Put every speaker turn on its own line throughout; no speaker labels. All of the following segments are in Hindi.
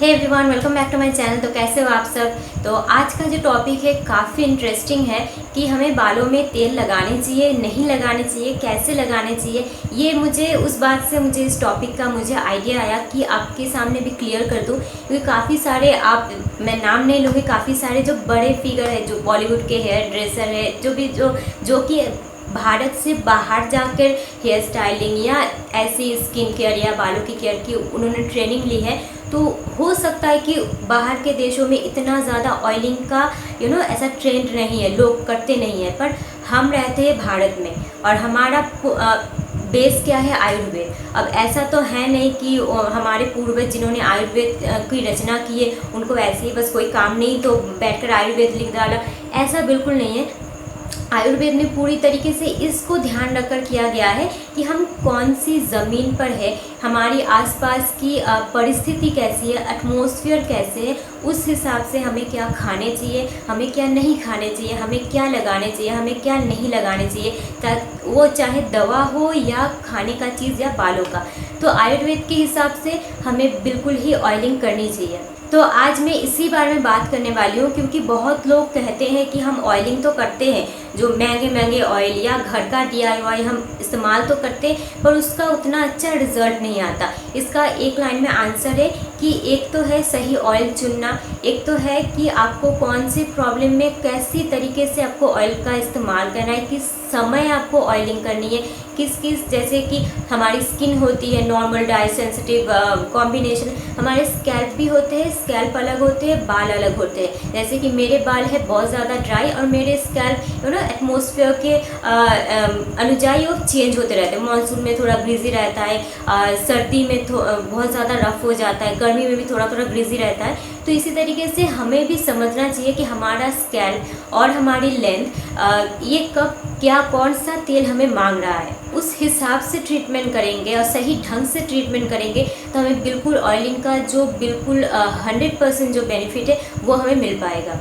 Hey everyone, welcome back to my channel. तो कैसे हो आप सब। तो आज का जो टॉपिक है काफ़ी इंटरेस्टिंग है कि हमें बालों में तेल लगाने चाहिए, नहीं लगाने चाहिए, कैसे लगाने चाहिए। ये मुझे उस बात से मुझे इस टॉपिक का मुझे आइडिया आया कि आपके सामने भी क्लियर कर दूं, क्योंकि काफ़ी सारे मैं नाम नहीं लूँगी, काफ़ी सारे जो बड़े फिगर है, जो बॉलीवुड के हेयर ड्रेसर है, जो कि भारत से बाहर जाकर हेयर स्टाइलिंग या ऐसी स्किन केयर या बालों की केयर की उन्होंने ट्रेनिंग ली है। तो हो सकता है कि बाहर के देशों में इतना ज़्यादा ऑयलिंग का ऐसा ट्रेंड नहीं है, लोग करते नहीं है, पर हम रहते हैं भारत में और हमारा बेस क्या है, आयुर्वेद। अब ऐसा तो है नहीं कि हमारे पूर्वज जिन्होंने आयुर्वेद की रचना की है उनको ऐसे ही बस कोई काम नहीं तो बैठकर आयुर्वेद लिख डाला, ऐसा बिल्कुल नहीं है। आयुर्वेद में पूरी तरीके से इसको ध्यान रखकर किया गया है कि हम कौन सी ज़मीन पर है, हमारी आसपास की परिस्थिति कैसी है, एटमॉस्फेयर कैसे है, उस हिसाब से हमें क्या खाने चाहिए, हमें क्या नहीं खाने चाहिए, हमें क्या लगाने चाहिए, हमें क्या नहीं लगाने चाहिए, वो चाहे दवा हो या खाने का चीज़ या बालों का। तो आयुर्वेद के हिसाब से हमें बिल्कुल ही ऑयलिंग करनी चाहिए। तो आज मैं इसी बारे में बात करने वाली हूँ, क्योंकि बहुत लोग कहते हैं कि हम ऑयलिंग तो करते हैं, जो महंगे महंगे ऑयल या घर का DIY हम इस्तेमाल तो करते हैं, पर उसका उतना अच्छा रिजल्ट नहीं आता। इसका एक लाइन में आंसर है कि एक तो है सही ऑयल चुनना, एक तो है कि आपको कौन सी प्रॉब्लम में कैसी तरीके से आपको ऑयल का इस्तेमाल करना है, किस समय आपको ऑयलिंग करनी है, किस जैसे कि हमारी स्किन होती है नॉर्मल, ड्राई, सेंसिटिव, कॉम्बिनेशन, हमारे स्कैल्प भी होते हैं, स्कैल्प अलग होते हैं, बाल अलग होते हैं। जैसे कि मेरे बाल है बहुत ज़्यादा ड्राई और मेरे स्कैल्प एटमॉस्फेयर के अनुଯାयी वो चेंज होते रहते हैं। मानसून में थोड़ा ग्रीजी रहता है, सर्दी में बहुत ज़्यादा रफ हो जाता है, गर्मी में भी थोड़ा थोड़ा ग्रीजी रहता है। तो इसी तरीके से हमें भी समझना चाहिए कि हमारा स्कैल्प और हमारी लेंथ ये कब क्या कौन सा तेल हमें मांग रहा है, उस हिसाब से ट्रीटमेंट करेंगे और सही ढंग से ट्रीटमेंट करेंगे तो हमें बिल्कुल ऑयलिंग का जो बिल्कुल 100% जो बेनिफिट है वो हमें मिल पाएगा।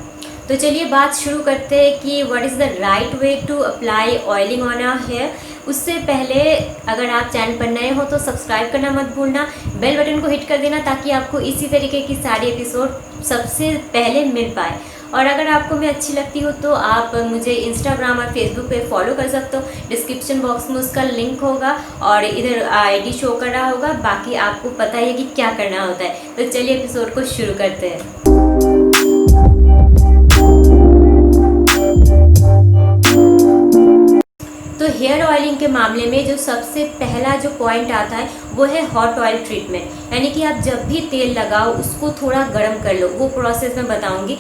तो चलिए बात शुरू करते हैं कि what is the right way to apply oiling on our hair. उससे पहले अगर आप चैनल पर नए हो तो सब्सक्राइब करना मत भूलना, बेल बटन को हिट कर देना ताकि आपको इसी तरीके की सारी एपिसोड सबसे पहले मिल पाए। और अगर आपको मैं अच्छी लगती हूँ तो आप मुझे इंस्टाग्राम और फेसबुक पे फॉलो कर सकते हो, डिस्क्रिप्शन बॉक्स में उसका लिंक होगा और इधर ID शो कर रहा होगा। बाकी आपको पता ही है कि क्या करना होता है। तो चलिए एपिसोड को शुरू करते हैं। तो हेयर ऑयलिंग के मामले में जो सबसे पहला जो पॉइंट आता है वो है हॉट ऑयल ट्रीटमेंट, यानी कि आप जब भी तेल लगाओ उसको थोड़ा गर्म कर लो। वो प्रोसेस मैं बताऊंगी।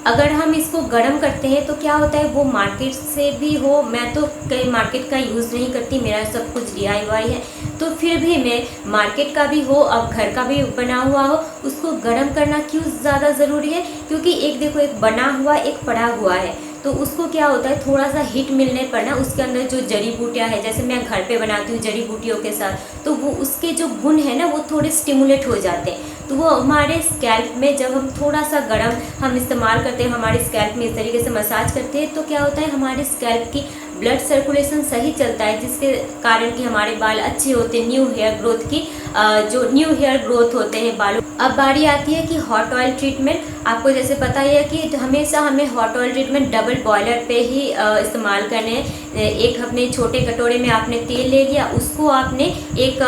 अगर हम इसको गर्म करते हैं तो क्या होता है, वो मार्केट से भी हो, मैं तो कई मार्केट का यूज़ नहीं करती, मेरा सब कुछ DIY है, तो फिर भी मैं मार्केट का भी हो अब घर का भी बना हुआ हो, उसको गर्म करना क्यों ज़्यादा ज़रूरी है, क्योंकि एक देखो, एक बना हुआ एक पड़ा हुआ है, तो उसको क्या होता है थोड़ा सा हीट मिलने पर ना उसके अंदर जो जड़ी बूटियाँ है, जैसे मैं घर पे बनाती हूँ जड़ी बूटियों के साथ, तो वो उसके जो गुण है ना वो थोड़े स्टिमुलेट हो जाते हैं। तो वो हमारे स्कैल्प में जब हम थोड़ा सा गर्म हम इस्तेमाल करते हैं, हमारे स्कैल्प में इस तरीके से मसाज करते हैं, तो क्या होता है हमारे स्कैल्प की ब्लड सर्कुलेशन सही चलता है, जिसके कारण कि हमारे बाल अच्छे होते हैं, न्यू हेयर ग्रोथ की जो न्यू हेयर ग्रोथ होते हैं बालों। अब बारी आती है कि हॉट ऑयल ट्रीटमेंट। आपको जैसे पता ही है कि हमेशा हमें hot oil treatment double boiler पे ही इस्तेमाल करने हैं। एक अपने छोटे कटोरे में आपने तेल ले लिया, उसको आपने एक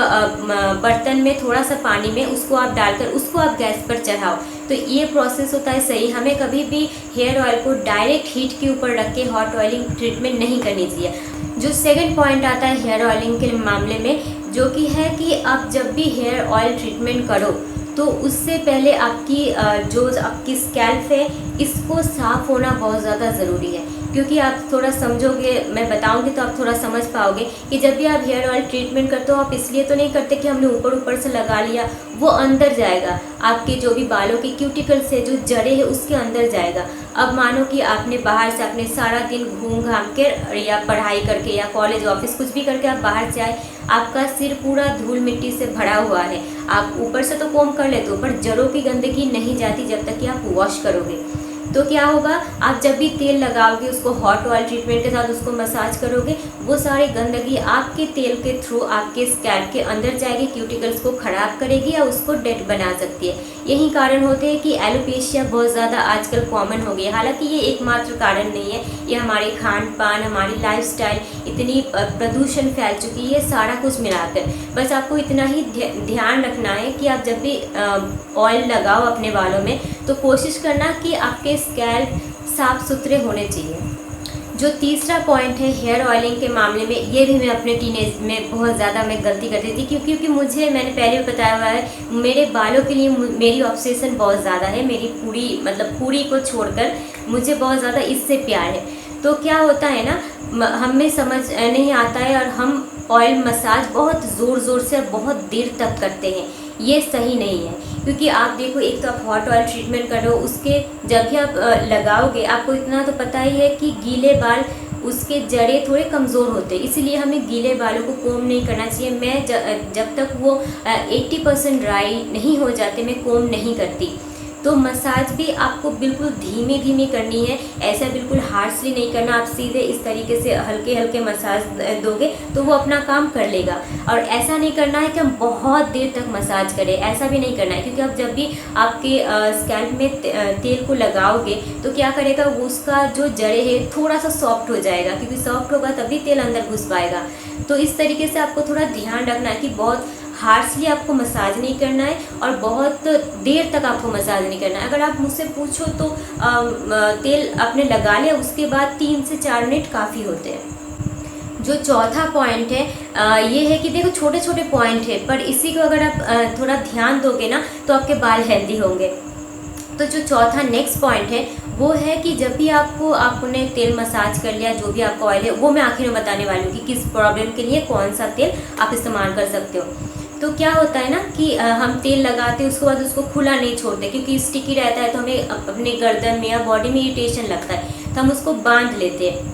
बर्तन में थोड़ा सा पानी में उसको आप डालकर उसको आप गैस पर चढ़ाओ। तो ये प्रोसेस होता है सही। हमें कभी भी हेयर ऑयल को डायरेक्ट हीट के ऊपर रख के हॉट ऑयलिंग ट्रीटमेंट नहीं करनी चाहिए। जो सेकंड पॉइंट आता है हेयर ऑयलिंग के मामले में, जो कि है कि आप जब भी हेयर ऑयल ट्रीटमेंट करो तो उससे पहले आपकी जो आपकी स्कैल्प है इसको साफ़ होना बहुत ज़्यादा ज़रूरी है। क्योंकि आप थोड़ा समझोगे, मैं बताऊंगी तो आप थोड़ा समझ पाओगे कि जब भी आप हेयर ऑयल ट्रीटमेंट करते हो आप इसलिए तो नहीं करते कि हमने ऊपर ऊपर से लगा लिया, वो अंदर जाएगा, आपके जो भी बालों की क्यूटिकल से जो जड़ें हैं उसके अंदर जाएगा। अब मानो कि आपने बाहर से आपने सारा दिन घूम घाम के या पढ़ाई करके या कॉलेज ऑफिस कुछ भी करके आप बाहर से आए, आपका सिर पूरा धूल मिट्टी से भरा हुआ है, आप ऊपर से तो कोम कर लेते हो पर जड़ों की गंदगी नहीं जाती जब तक कि आप वॉश करोगे। तो क्या होगा, आप जब भी तेल लगाओगे उसको हॉट ऑयल ट्रीटमेंट के साथ उसको मसाज करोगे, वो सारी गंदगी आपके तेल के थ्रू आपके स्कैल्प के अंदर जाएगी, क्यूटिकल्स को खराब करेगी या उसको डेड बना सकती है। यही कारण होते हैं कि एलोपेशिया बहुत ज़्यादा आजकल कॉमन हो गई है। हालांकि ये एकमात्र कारण नहीं है, ये हमारे खान पान, हमारी लाइफस्टाइल, इतनी प्रदूषण फैल चुकी है, सारा कुछ मिलाकर। बस आपको इतना ही ध्यान रखना है कि आप जब भी ऑयल लगाओ अपने बालों में तो कोशिश करना कि आपके स्कैल्प साफ सुथरे होने चाहिए। जो तीसरा पॉइंट है हेयर ऑयलिंग के मामले में, ये भी मैं अपने टीनेज में बहुत ज़्यादा मैं गलती करती थी, क्योंकि मुझे, मैंने पहले भी बताया हुआ है, मेरे बालों के लिए मेरी ऑब्सेशन बहुत ज़्यादा है। मेरी पूरी को छोड़कर मुझे बहुत ज़्यादा इससे प्यार है। तो क्या होता है ना, हमें समझ नहीं आता है और हम ऑयल मसाज बहुत ज़ोर से और बहुत देर तक करते हैं। ये सही नहीं है, क्योंकि आप देखो, एक तो आप हॉट ऑयल ट्रीटमेंट करो, उसके जब भी आप लगाओगे, आपको इतना तो पता ही है कि गीले बाल, उसके जड़ें थोड़े कमज़ोर होते हैं, इसीलिए हमें गीले बालों को कोम नहीं करना चाहिए। मैं जब तक वो 80% ड्राई नहीं हो जाते, मैं कोम नहीं करती। तो मसाज भी आपको बिल्कुल धीमी करनी है, ऐसा बिल्कुल हार्शली नहीं करना। आप सीधे इस तरीके से हल्के मसाज दोगे तो वो अपना काम कर लेगा। और ऐसा नहीं करना है कि हम बहुत देर तक मसाज करें, ऐसा भी नहीं करना है, क्योंकि आप जब भी आपके स्कैल्प में तेल को लगाओगे तो क्या करेगा, वो उसका जो जड़ें है थोड़ा सा सॉफ्ट हो जाएगा, क्योंकि सॉफ्ट होगा तभी तेल अंदर घुस पाएगा। तो इस तरीके से आपको थोड़ा ध्यान रखना है कि बहुत हार्शली आपको मसाज नहीं करना है और बहुत देर तक आपको मसाज नहीं करना है। अगर आप मुझसे पूछो तो तेल आपने लगा लिया, उसके बाद 3 से 4 मिनट काफ़ी होते हैं। जो चौथा पॉइंट है ये है कि देखो, छोटे छोटे पॉइंट है, पर इसी को अगर आप थोड़ा ध्यान दोगे ना तो आपके बाल हेल्दी होंगे। तो जो चौथा नेक्स्ट पॉइंट है वो है कि जब भी आपने तेल मसाज कर लिया, जो भी आपका ऑयल है, वो मैं आखिर में बताने वाली हूँ कि किस प्रॉब्लम के लिए कौन सा तेल आप इस्तेमाल कर सकते हो। तो क्या होता है ना कि हम तेल लगाते हैं, उसके बाद उसको खुला नहीं छोड़ते, क्योंकि स्टिकी रहता है, तो हमें अपने गर्दन में या बॉडी में इरिटेशन लगता है, तो हम उसको बांध लेते हैं।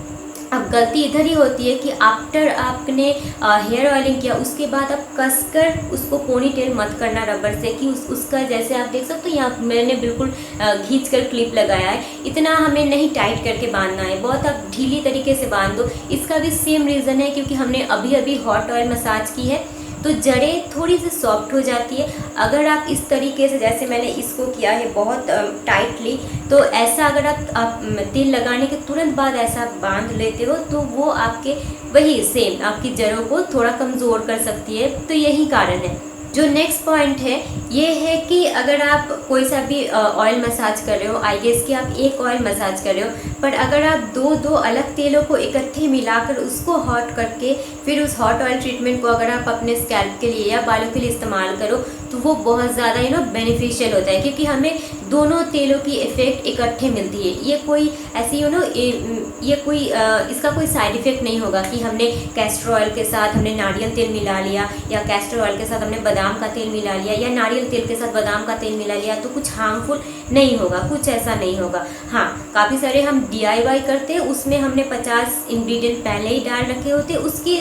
अब गलती इधर ही होती है कि आफ्टर आपने हेयर ऑयलिंग किया, उसके बाद आप कसकर उसको पोनी टेल मत करना रबर से, कि उसका जैसे आप देख सकते हो, यहाँ मैंने बिल्कुल खींच कर क्लिप लगाया है। इतना हमें नहीं टाइट करके बांधना है, बहुत आप ढीली तरीके से बांध दो। इसका भी सेम रीज़न है, क्योंकि हमने अभी हॉट ऑयल मसाज की है तो जड़ें थोड़ी सी सॉफ्ट हो जाती है। अगर आप इस तरीके से, जैसे मैंने इसको किया है बहुत टाइटली, तो ऐसा अगर आप तेल लगाने के तुरंत बाद ऐसा बांध लेते हो तो वो आपके वही सेम आपकी जड़ों को थोड़ा कमज़ोर कर सकती है। तो यही कारण है। जो नेक्स्ट पॉइंट है ये है कि अगर आप कोई सा भी ऑयल मसाज कर रहे हो, आई गेस कि आप एक ऑयल मसाज कर रहे हो, पर अगर आप दो अलग तेलों को इकट्ठे मिलाकर उसको हॉट करके फिर उस हॉट ऑयल ट्रीटमेंट को अगर आप अपने स्कैल्प के लिए या बालों के लिए इस्तेमाल करो तो वो बहुत ज़्यादा बेनिफिशियल होता है, क्योंकि हमें दोनों तेलों की इफ़ेक्ट इकट्ठे मिलती है। ये कोई ऐसी ये कोई इसका कोई साइड इफ़ेक्ट नहीं होगा कि हमने कैस्टर ऑयल के साथ हमने नारियल तेल मिला लिया, या कैस्टर ऑयल के साथ हमने बादाम का तेल मिला लिया, या नारियल तेल के साथ बादाम का तेल मिला लिया तो कुछ हार्मफुल नहीं होगा, कुछ ऐसा नहीं होगा। हाँ, काफ़ी सारे हम DIY करते हैं, उसमें हमने 50 इंग्रेडिएंट पहले ही डाल रखे होते हैं, उसकी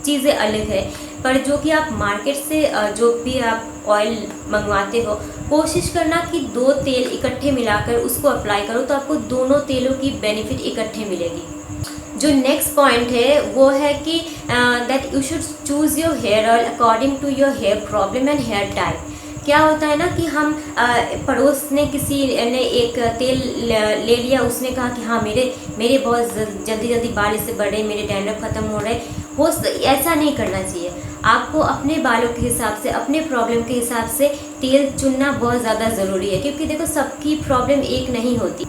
चीज़ें अलग है। पर जो कि आप मार्केट से जो भी आप ऑयल मंगवाते हो, कोशिश करना कि 2 तेल इकट्ठे मिलाकर उसको अप्लाई करो, तो आपको दोनों तेलों की बेनिफिट इकट्ठे मिलेगी। जो नेक्स्ट पॉइंट है वो है कि that you should choose your hair oil according to your hair problem and hair type. क्या होता है ना कि हम पड़ोस ने किसी ने एक तेल ले लिया, उसने कहा कि हाँ मेरे बहुत जल्दी बाल इससे बढ़े, मेरे डैंड्रफ ख़त्म हो रहे हो। ऐसा नहीं करना चाहिए। आपको अपने बालों के हिसाब से, अपने प्रॉब्लम के हिसाब से तेल चुनना बहुत ज़्यादा ज़रूरी है, क्योंकि देखो सबकी प्रॉब्लम एक नहीं होती।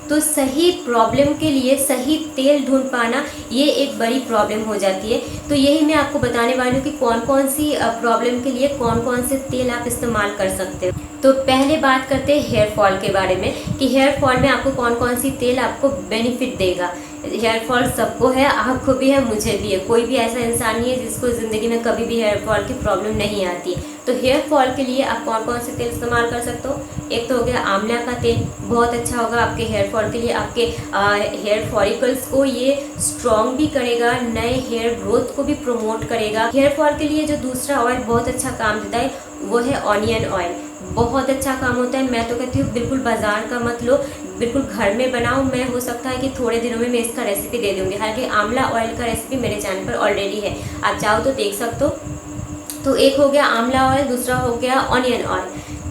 तो सही प्रॉब्लम के लिए सही तेल ढूंढ पाना ये एक बड़ी प्रॉब्लम हो जाती है। तो यही मैं आपको बताने वाली हूँ कि कौन कौन सी प्रॉब्लम के लिए कौन कौन से तेल आप इस्तेमाल कर सकते हो। तो पहले बात करते हैं हेयर फॉल के बारे में, कि हेयर फॉल में आपको कौन कौन सी तेल आपको बेनिफिट देगा। हेयर फॉल सबको है, आपको भी है, मुझे भी है, कोई भी ऐसा इंसान नहीं है जिसको ज़िंदगी में कभी भी हेयर फॉल की प्रॉब्लम नहीं आती। तो हेयर फॉल के लिए आप कौन कौन से तेल इस्तेमाल कर सकते हो। एक तो हो गया आंवला का तेल, बहुत अच्छा होगा आपके हेयर फॉल के लिए। आपके हेयर फॉलिकल्स को ये स्ट्रॉन्ग भी करेगा, नए हेयर ग्रोथ को भी प्रमोट करेगा। हेयर फॉल के लिए जो दूसरा ऑयल बहुत अच्छा काम देता है वो है ऑनियन ऑयल। बहुत अच्छा काम होता है। मैं तो कहती हूँ बिल्कुल बाजार का मत लो, बिल्कुल घर में बनाओ। मैं हो सकता है कि थोड़े दिनों में मैं इसका रेसिपी दे दूँगी। हालांकि आंवला ऑयल का रेसिपी मेरे चैनल पर ऑलरेडी है, आप चाहो तो देख सकते हो। तो एक हो गया आंवला ऑयल, दूसरा हो गया ऑनियन ऑयल,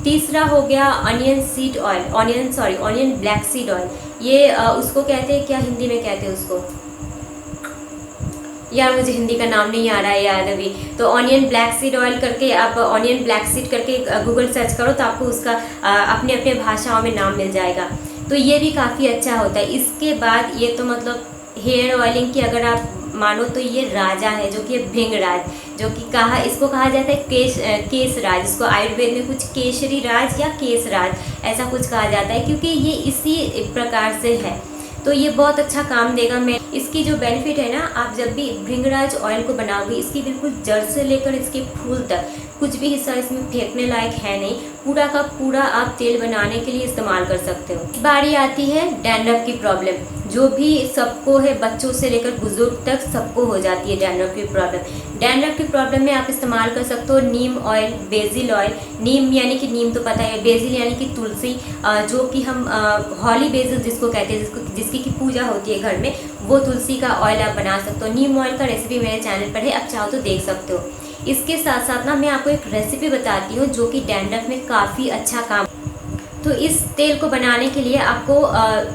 तीसरा हो गया onion seed oil, onion black seed oil. ये उसको कहते हैं क्या, हिंदी में कहते हैं उसको, यार मुझे हिंदी का नाम नहीं आ रहा है याद अभी। तो ऑनियन ब्लैक सीड ऑयल करके आप ऑनियन ब्लैक सीड करके गूगल सर्च करो तो आपको उसका अपने अपने भाषाओं में नाम मिल जाएगा। तो ये भी काफ़ी अच्छा होता है। इसके बाद ये तो मतलब हेयर ऑयलिंग की अगर आप मानो तो ये राजा है, जो कि भृंगराज, जो कि इसको कहा जाता है केसराज। इसको आयुर्वेद में कुछ केसरी राज या केसराज ऐसा कुछ कहा जाता है, क्योंकि ये इसी प्रकार से है। तो ये बहुत अच्छा काम देगा। मैं इसकी जो बेनिफिट है ना, आप जब भी भृंगराज ऑयल को बनाओगे, इसकी बिल्कुल जड़ से लेकर इसके फूल तक कुछ भी हिस्सा इसमें फेंकने लायक है नहीं, पूरा का पूरा आप तेल बनाने के लिए इस्तेमाल कर सकते हो। बारी आती है डैंड्रफ की प्रॉब्लम, जो भी सबको है, बच्चों से लेकर बुजुर्ग तक सबको हो जाती है डैंड्रफ की प्रॉब्लम। डैंड्रफ की प्रॉब्लम में आप इस्तेमाल कर सकते हो नीम ऑयल, बेसिल ऑयल। नीम यानी कि नीम तो पता है, बेसिल यानी कि तुलसी, जो कि हम हॉली बेसिल जिसको कहते हैं, जिसकी की पूजा होती है घर में, वो तुलसी का ऑयल आप बना सकते हो। नीम ऑयल का रेसिपी मेरे चैनल पर है, आप चाहो तो देख सकते हो। इसके साथ साथ ना मैं आपको एक रेसिपी बताती हूँ जो कि डैंड्रफ में काफ़ी अच्छा काम। तो इस तेल को बनाने के लिए आपको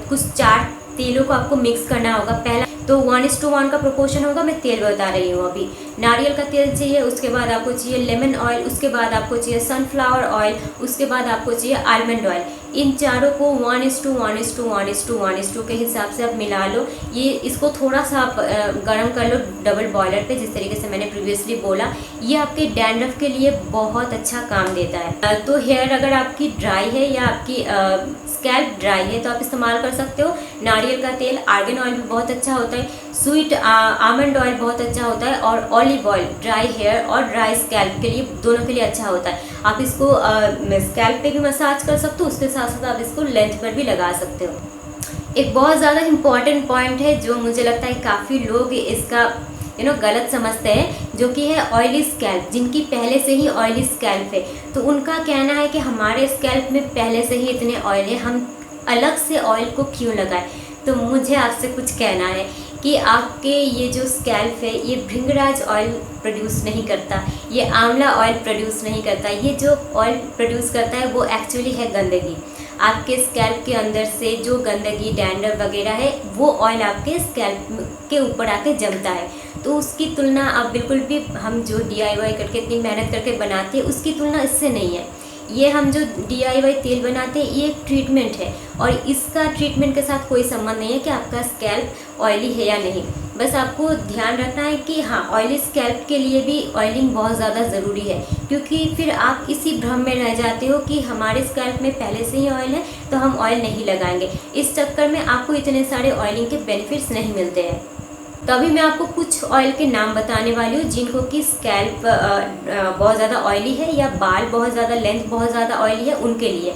कुछ 4 तेलों को आपको मिक्स करना होगा। पहला तो 1:1 का प्रोपोर्शन होगा, मैं तेल बता रही हूँ अभी। नारियल का तेल चाहिए, उसके बाद आपको चाहिए लेमन ऑयल, उसके बाद आपको चाहिए सनफ्लावर ऑयल, उसके बाद आपको चाहिए आलमंड ऑयल। इन चारों को 1:1:1:1:1 के हिसाब से आप मिला लो। ये इसको थोड़ा सा आप गर्म कर लो डबल बॉयलर पे, जिस तरीके से मैंने प्रीवियसली बोला। ये आपके डैंड्रफ के लिए बहुत अच्छा काम देता है। तो हेयर अगर आपकी ड्राई है या आपकी स्कैल्प ड्राई है तो आप इस्तेमाल कर सकते हो नारियल का तेल। आर्गन ऑयल भी बहुत अच्छा होता है, स्वीट आमंड ऑयल बहुत अच्छा होता है, और ऑलिव ऑयल ड्राई हेयर और ड्राई स्कैल्प के लिए, दोनों के लिए अच्छा होता है। आप इसको स्कैल्प पे भी मसाज कर सकते हो, उसके साथ साथ आप इसको लेंथ पर भी लगा सकते हो। एक बहुत ज़्यादा इम्पॉर्टेंट पॉइंट है जो मुझे लगता है काफ़ी लोग इसका गलत समझते हैं, जो कि है ऑयली स्कैल्प। जिनकी पहले से ही ऑयली स्कैल्प है, तो उनका कहना है कि हमारे स्कैल्प में पहले से ही इतने ऑयल है, हम अलग से ऑयल को क्यों लगाएं। तो मुझे आपसे कुछ कहना है कि आपके ये जो स्कैल्प है, ये भृंगराज ऑयल प्रोड्यूस नहीं करता, ये आंवला ऑयल प्रोड्यूस नहीं करता। ये जो ऑयल प्रोड्यूस करता है वो एक्चुअली है गंदगी। आपके स्कैल्प के अंदर से जो गंदगी, डैंड्रफ वगैरह है, वो ऑयल आपके स्कैल्प के ऊपर आके जमता है। तो उसकी तुलना आप बिल्कुल भी, हम जो DIY करके इतनी मेहनत करके बनाते हैं, उसकी तुलना इससे नहीं है। ये हम जो DIY तेल बनाते हैं, ये एक ट्रीटमेंट है, और इसका ट्रीटमेंट के साथ कोई संबंध नहीं है कि आपका स्कैल्प ऑयली है या नहीं। बस आपको ध्यान रखना है कि हाँ, ऑयली स्कैल्प के लिए भी ऑयलिंग बहुत ज़्यादा ज़रूरी है, क्योंकि फिर आप इसी भ्रम में रह जाते हो कि हमारे स्कैल्प में पहले से ही ऑयल है तो हम ऑयल नहीं लगाएंगे। इस चक्कर में आपको इतने सारे ऑयलिंग के बेनिफिट्स नहीं मिलते हैं। तभी मैं आपको कुछ ऑयल के नाम बताने वाली हूँ जिनको कि स्कैल्प बहुत ज़्यादा ऑयली है या बाल बहुत ज़्यादा, लेंथ बहुत ज़्यादा ऑयली है, उनके लिए।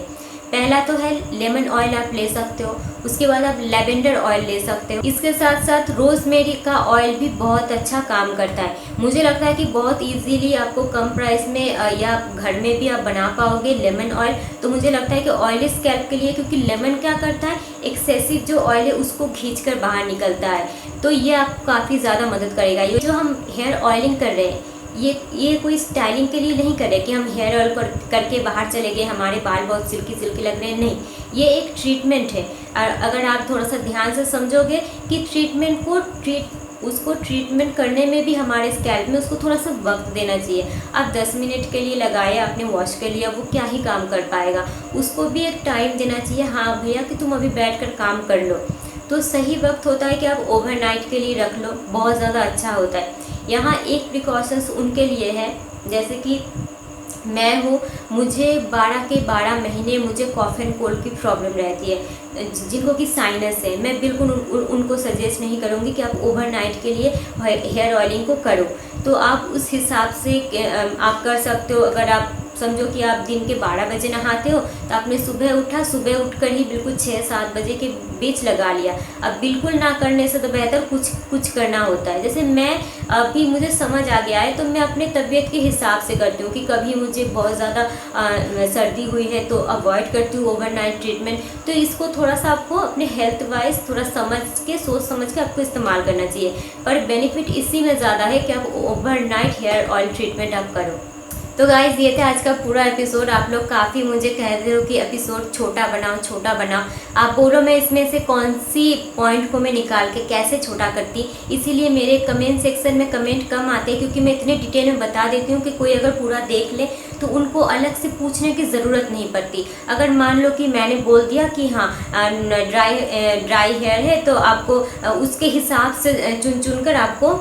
पहला तो है लेमन ऑयल, आप ले सकते हो। उसके बाद आप लेवेंडर ऑयल ले सकते हो। इसके साथ साथ रोजमेरी का ऑयल भी बहुत अच्छा काम करता है। मुझे लगता है कि बहुत इजीली आपको कम प्राइस में या घर में भी आप बना पाओगे लेमन ऑयल। तो मुझे लगता है कि ऑयली स्कैल्प के लिए, क्योंकि लेमन क्या करता है, एक्सेसिव जो ऑयल है उसको खींच कर बाहर निकलता है, तो ये आपको काफ़ी ज़्यादा मदद करेगा। ये जो हम हेयर ऑयलिंग कर रहे हैं, ये कोई स्टाइलिंग के लिए नहीं कर रहे कि हम हेयर ऑयल करके बाहर चले गए, हमारे बाल बहुत सिल्की सिल्की लग रहे हैं, नहीं। ये एक ट्रीटमेंट है। और अगर आप थोड़ा सा ध्यान से समझोगे कि उसको ट्रीटमेंट करने में भी हमारे स्कैल्प में उसको थोड़ा सा वक्त देना चाहिए। आप 10 मिनट के लिए लगाए आपने वॉश कर लिया, वो क्या ही काम कर पाएगा। उसको भी एक टाइम देना चाहिए, हाँ भैया कि तुम अभी बैठ कर काम कर लो। तो सही वक्त होता है कि आप ओवरनाइट के लिए रख लो, बहुत ज़्यादा अच्छा होता है। यहाँ एक प्रिकॉशंस उनके लिए है, जैसे कि मैं हूँ, मुझे 12 के 12 महीने मुझे कॉफ एंड कोल्ड की प्रॉब्लम रहती है, जिनको कि साइनस है। मैं बिल्कुल उनको सजेस्ट नहीं करूँगी कि आप ओवरनाइट के लिए हेयर ऑयलिंग को करो। तो आप उस हिसाब से आप कर सकते हो। अगर आप समझो कि आप दिन के 12 बजे नहाते हो, तो आपने सुबह उठकर ही बिल्कुल 6-7 बजे के बीच लगा लिया। अब बिल्कुल ना करने से तो बेहतर कुछ करना होता है। जैसे मैं अभी मुझे समझ आ गया है, तो मैं अपने तबीयत के हिसाब से करती हूँ कि कभी मुझे बहुत ज़्यादा सर्दी हुई है तो अवॉइड करती हूँ ओवरनाइट ट्रीटमेंट। तो इसको थोड़ा सा आपको अपने हेल्थ वाइज थोड़ा सोच समझ के आपको इस्तेमाल करना चाहिए। पर बेनिफिट इसी में ज़्यादा है कि आप ओवरनाइट हेयर ऑयल ट्रीटमेंट आप करो। तो गाइज़ ये था आज का पूरा एपिसोड। आप लोग काफ़ी मुझे कह रहे हो कि एपिसोड छोटा बनाओ। आप बोलो मैं इसमें से कौन सी पॉइंट को मैं निकाल के कैसे छोटा करती, इसीलिए मेरे कमेंट सेक्शन में कमेंट कम आते हैं, क्योंकि मैं इतने डिटेल में बता देती हूँ कि कोई अगर पूरा देख ले तो उनको अलग से पूछने की ज़रूरत नहीं पड़ती। अगर मान लो कि मैंने बोल दिया कि हाँ ड्राई हेयर है, तो आपको उसके हिसाब से चुन कर आपको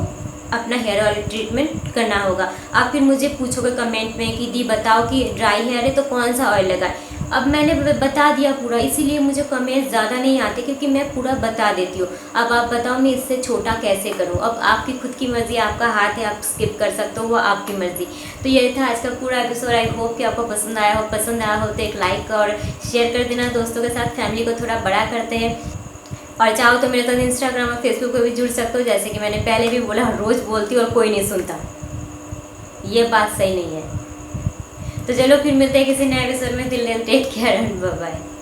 अपना हेयर ऑयल ट्रीटमेंट करना होगा। आप फिर मुझे पूछोगे कमेंट में कि दी बताओ कि ड्राई हेयर है तो कौन सा ऑयल लगाए। अब मैंने बता दिया पूरा, इसीलिए मुझे कमेंट ज़्यादा नहीं आते, क्योंकि मैं पूरा बता देती हूँ। अब आप बताओ मैं इससे छोटा कैसे करूँ। अब आपकी खुद की मर्ज़ी, आपका हाथ है, आप स्किप कर सकते हो, वो आपकी मर्ज़ी। तो ये था आज का पूरा एपिसोड। आई होप कि आपको पसंद आया हो तो एक लाइक और शेयर कर देना दोस्तों के साथ। फैमिली को थोड़ा बड़ा करते हैं। और चाहो तो मेरे साथ इंस्टाग्राम और फेसबुक पर भी जुड़ सकते हो। जैसे कि मैंने पहले भी बोला, रोज़ बोलती हूँ और कोई नहीं सुनता, ये बात सही नहीं है। तो चलो फिर मिलते हैं किसी नए एपिसोड में। Till then take care and bye bye.